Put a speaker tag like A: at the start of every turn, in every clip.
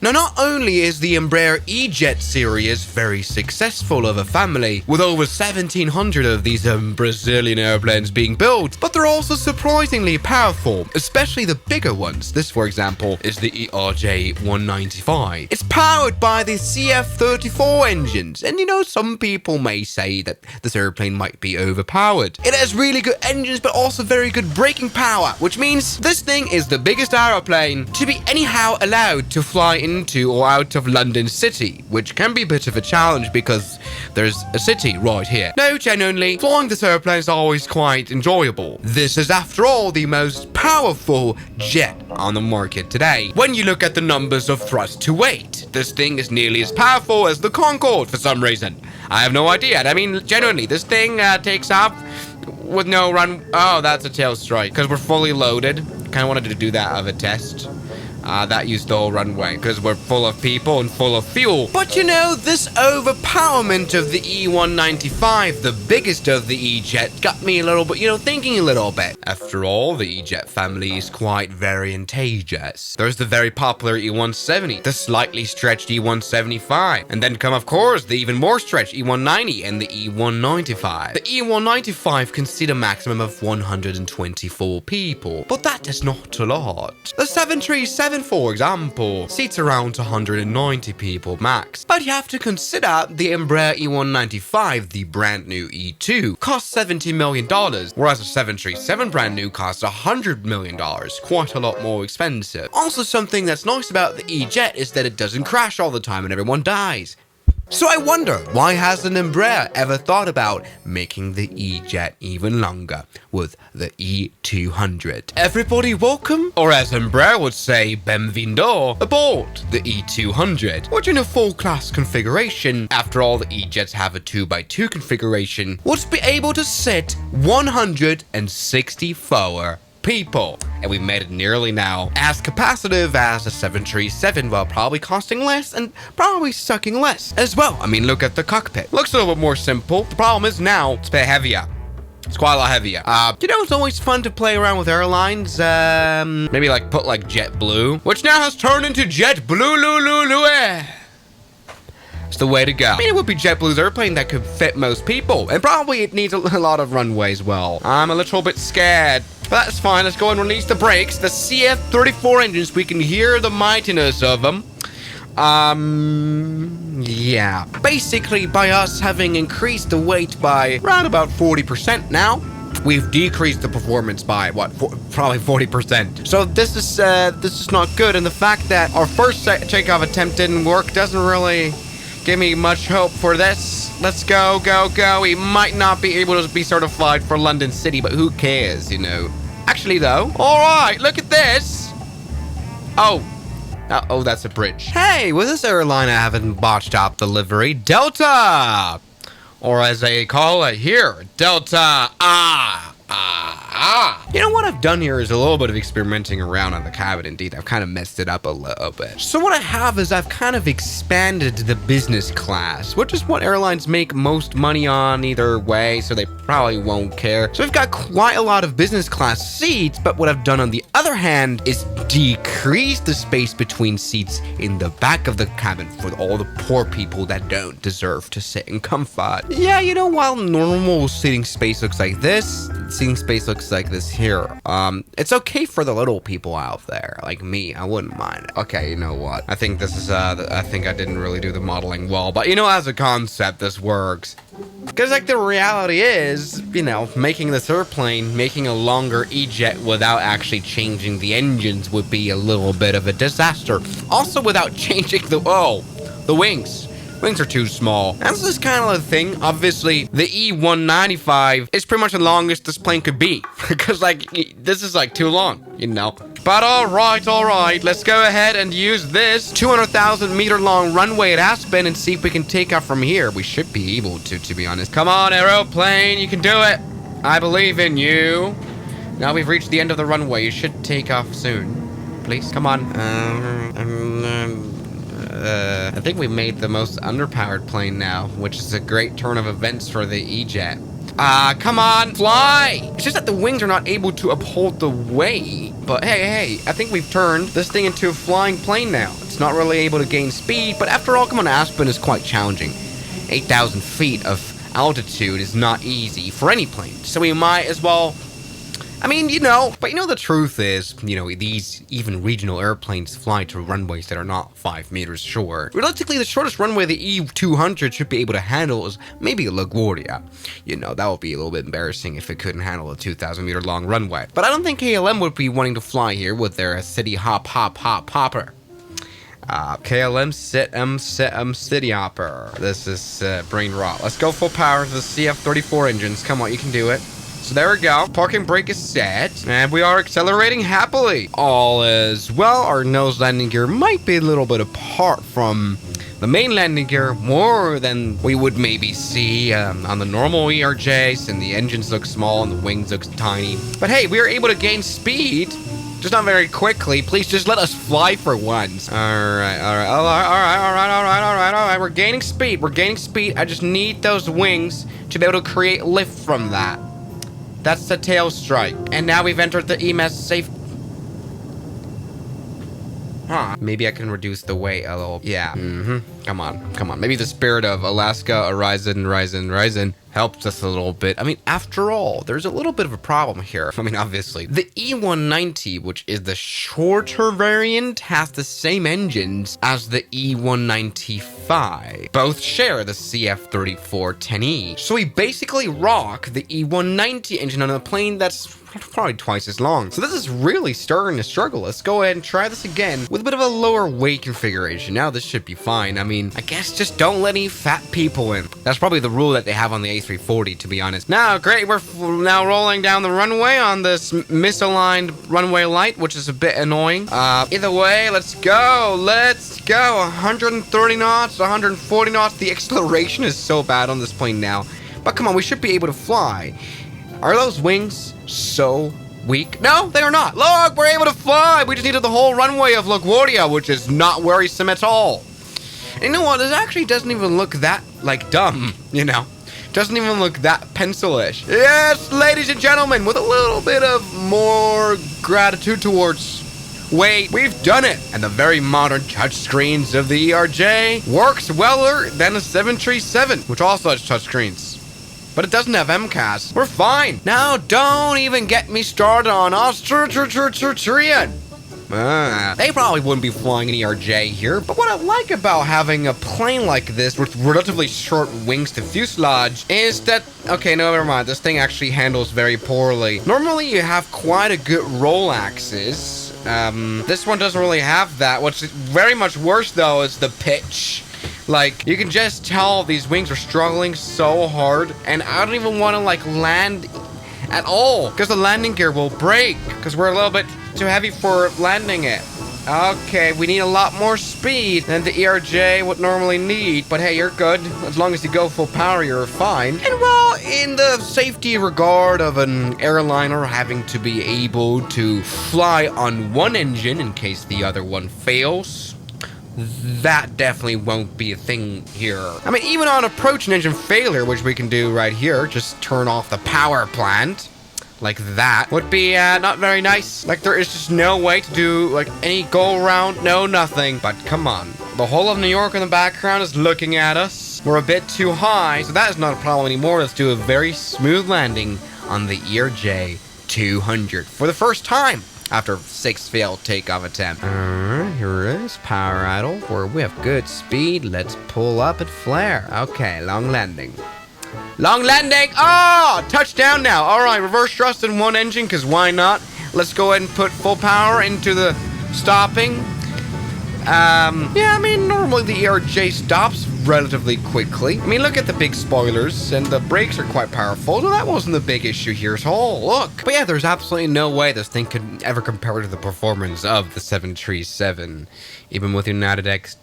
A: Now, not only is the Embraer E-Jet series very successful of a family, with over 1,700 of these Brazilian airplanes being built, but they're also surprisingly powerful, especially the bigger ones. This, for example, is the ERJ-195. It's powered by the CF34 engines, and some people may say that this airplane might be overpowered. It has really good engines, but also very good braking power, which means this thing is the biggest aeroplane to be anyhow allowed to fly into or out of London City, which can be a bit of a challenge because there's a city right here. No, genuinely, flying this airplane is always quite enjoyable. This is, after all, the most powerful jet on the market today. When you look at the numbers of thrust to weight, this thing is nearly as powerful as the Concorde for some reason. I have no idea. I mean, genuinely, this thing takes off with no run. Oh, that's a tail strike because we're fully loaded. Kind of wanted to do that of a test. That used the whole runway because we're full of people and full of fuel. But this overpowerment of the E195, the biggest of the E-Jet, got me a little bit, thinking a little bit. After all, the E-Jet family is quite variantageous. There's the very popular E170, the slightly stretched E175, and then come, of course, the even more stretched E190 and the E195. The E195 can seat a maximum of 124 people, but that is not a lot. The 737, for example, seats around 190 people max. But you have to consider the Embraer E195, the brand new E2, costs $70 million, whereas the 737 brand new costs $100 million, quite a lot more expensive. Also, something that's nice about the E-Jet is that it doesn't crash all the time and everyone dies. So I wonder, why hasn't Embraer ever thought about making the E-Jet even longer with the E200? Everybody welcome, or as Embraer would say, benvindo, aboard the E200, which in a full class configuration, after all the E-Jets have a 2x2 configuration, would be able to sit 164 people, and we made it nearly now as capacitive as a 737 while probably costing less and probably sucking less as well. I mean, look at the cockpit. Looks a little bit more simple. The problem is now it's a bit heavier. It's quite a lot heavier. It's always fun to play around with airlines. Maybe put JetBlue, which now has turned into JetBlue. It's the way to go. I mean, it would be JetBlue's airplane that could fit most people, and probably it needs a lot of runway as well. I'm a little bit scared. But that's fine, let's go and release the brakes. The CF34 engines, we can hear the mightiness of them. Yeah. Basically, by us having increased the weight by around about 40% now, we've decreased the performance by, probably 40%. So this is not good, and the fact that our first takeoff attempt didn't work doesn't really give me much hope for this. Let's go. We might not be able to be certified for London City, but who cares, Actually, though. All right, look at this. Oh, that's a bridge. Hey, with this airline, I haven't botched up delivery. Delta! Or as they call it here, Delta. What I've done here is a little bit of experimenting around on the cabin. Indeed, I've kind of messed it up a little bit. So what I have is I've kind of expanded the business class, which is what airlines make most money on either way, so they probably won't care. So we've got quite a lot of business class seats, but what I've done on the other hand is decrease the space between seats in the back of the cabin for all the poor people that don't deserve to sit in comfort. Yeah, while normal seating space looks like this, seating space looks like this here. It's okay for the little people out there, like me. I wouldn't mind. Okay, you know what? I think this is, I think I didn't really do the modeling well, but as a concept, this works. Because, the reality is, making this airplane, making a longer E-Jet without actually changing the engines would be a little bit of a disaster. Also, without changing the wings. Wings are too small. That's just kind of the thing. Obviously, the E195 is pretty much the longest this plane could be. Because, this is, too long, But all right. Let's go ahead and use this 200,000 meter long runway at Aspen and see if we can take off from here. We should be able to be honest. Come on, aeroplane. You can do it. I believe in you. Now we've reached the end of the runway. You should take off soon. Please, come on. I think we made the most underpowered plane now, which is a great turn of events for the E-Jet. Come on, fly! It's just that the wings are not able to uphold the weight. But hey, I think we've turned this thing into a flying plane now. It's it's not really able to gain speed, but after all, come on, Aspen is quite challenging. 8,000 feet of altitude is not easy for any plane, so we might as well, I mean, but the truth is, these even regional airplanes fly to runways that are not 5 meters short. Realistically, the shortest runway the E200 should be able to handle is maybe LaGuardia. That would be a little bit embarrassing if it couldn't handle a 2,000 meter long runway. But I don't think KLM would be wanting to fly here with their city hopper. KLM City Hopper. This is brain rot. Let's go full power to the CF34 engines. Come on, you can do it. So there we go. Parking brake is set, and we are accelerating happily. All is well. Our nose landing gear might be a little bit apart from the main landing gear, more than we would maybe see on the normal ERJs, and the engines look small and the wings look tiny. But hey, we are able to gain speed. Just not very quickly. Please just let us fly for once. All right. We're gaining speed. I just need those wings to be able to create lift from that. That's the tail strike. And now we've entered the EMS safe. Maybe I can reduce the weight a little. Yeah. Come on. Maybe the spirit of Alaska, Horizon helps us a little bit. I mean, after all, there's a little bit of a problem here. I mean, obviously. The E190, which is the shorter variant, has the same engines as the E195. Both share the CF34-10E. So we basically rock the E190 engine on a plane that's probably twice as long. So this is really starting to struggle. Let's go ahead and try this again with a bit of a lower weight configuration. Now this should be fine. I mean, I guess just don't let any fat people in. That's probably the rule that they have on the A340, to be honest. Now, great, we're now rolling down the runway on this misaligned runway light, which is a bit annoying. Either way, let's go. 130 knots, 140 knots. The acceleration is so bad on this plane now. But come on, we should be able to fly. Are those wings so weak? No, they are not. Look, we're able to fly. We just needed the whole runway of LaGuardia, which is not worrisome at all. And you know what? This actually doesn't even look that, dumb, Doesn't even look that pencilish. Yes, ladies and gentlemen, with a little bit of more gratitude towards weight, we've done it. And the very modern touchscreens of the ERJ works weller than a 737, which also has touchscreens. But it doesn't have MCAS. We're fine. Now, don't even get me started on Austrian. They probably wouldn't be flying an ERJ here, but what I like about having a plane like this with relatively short wings to fuselage is that, okay, no, never mind, this thing actually handles very poorly. Normally, you have quite a good roll axis. This one doesn't really have that. What's very much worse, though, is the pitch. You can just tell these wings are struggling so hard, and I don't even want to, land at all, because the landing gear will break, because we're a little bit too heavy for landing it. Okay, we need a lot more speed than the ERJ would normally need, but hey, you're good. As long as you go full power, you're fine. And well, in the safety regard of an airliner having to be able to fly on one engine in case the other one fails, that definitely won't be a thing here. I mean, even on approach and engine failure, which we can do right here, just turn off the power plant, like that, would be not very nice. There is just no way to do, any go-around, no nothing. But come on, the whole of New York in the background is looking at us. We're a bit too high, so that is not a problem anymore. Let's do a very smooth landing on the ERJ 200 for the first time after 6 failed takeoff attempts. Here is power idle, where we have good speed. Let's pull up and flare. Okay, long landing. Oh, touchdown now. All right, reverse thrust in one engine, because why not? Let's go ahead and put full power into the stopping. Yeah, I mean, normally the ERJ stops relatively quickly. I mean, look at the big spoilers, and the brakes are quite powerful, so that wasn't the big issue here at all. Look. But yeah, there's absolutely no way this thing could ever compare to the performance of the 737, even with United X.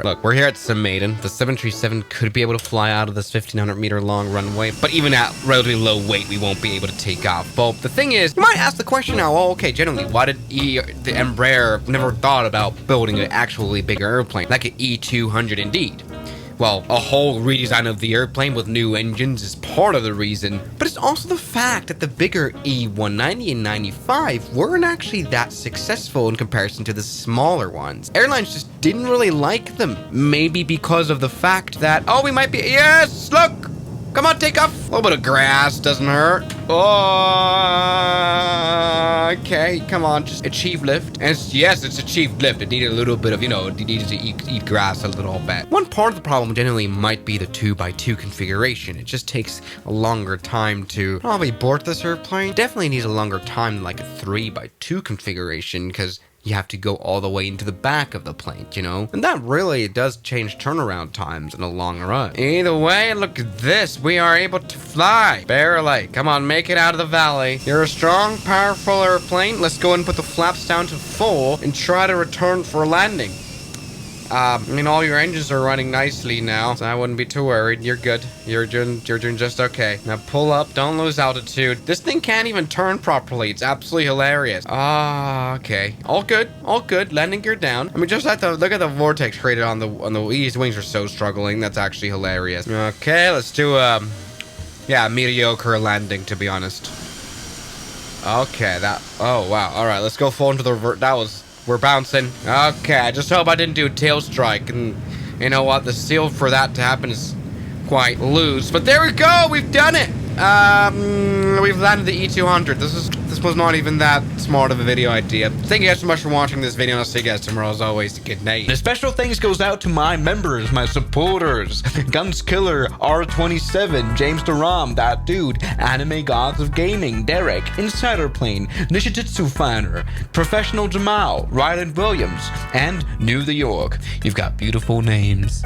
A: Look, we're here at Maiden. The 737 could be able to fly out of this 1,500 meter long runway, but even at relatively low weight, we won't be able to take off. But the thing is, you might ask the question now, well, okay, generally, why did the Embraer never thought about building an actually bigger airplane, like an E200 indeed? well, a whole redesign of the airplane with new engines is part of the reason, but it's also the fact that the bigger E190 and 95 weren't actually that successful in comparison to the smaller ones. Airlines just didn't really like them, maybe because of the fact that, oh, we might be, yes, look! Come on, take off. A little bit of grass doesn't hurt. Oh, okay, come on, just achieve lift. And yes, it's achieved lift. It needed a little bit of, it needed to eat grass a little bit. One part of the problem generally might be the 2x2 configuration. It just takes a longer time to probably board this airplane. Definitely needs a longer time than like a 3x2 configuration, because you have to go all the way into the back of the plane, And that really does change turnaround times in the long run. Either way, look at this. We are able to fly. Barely. Come on, make it out of the valley. You're a strong, powerful airplane. Let's go and put the flaps down to full and try to return for landing. All your engines are running nicely now, so I wouldn't be too worried. You're good. You're doing just okay. Now pull up. Don't lose altitude. This thing can't even turn properly. It's absolutely hilarious. Okay. All good. All good. Landing gear down. Just look at the vortex created on the these wings are so struggling. That's actually hilarious. Okay, let's do mediocre landing, to be honest. Okay, oh wow. All right, let's go full into the we're bouncing. Okay, I just hope I didn't do tail strike. And you know what? The seal for that to happen is quite loose. But there we go. We've done it. We've landed the E200. This was not even that smart of a video idea. Thank you guys so much for watching this video, and I'll see you guys tomorrow. As always, good night.
B: And a special thanks goes out to my members, my supporters: Guns Killer, R27, James Duram, That Dude, Anime Gods of Gaming, Derek, Insider Plane, Nishijitsu Finder, Professional Jamal, Ryland Williams, and New the York. You've got beautiful names.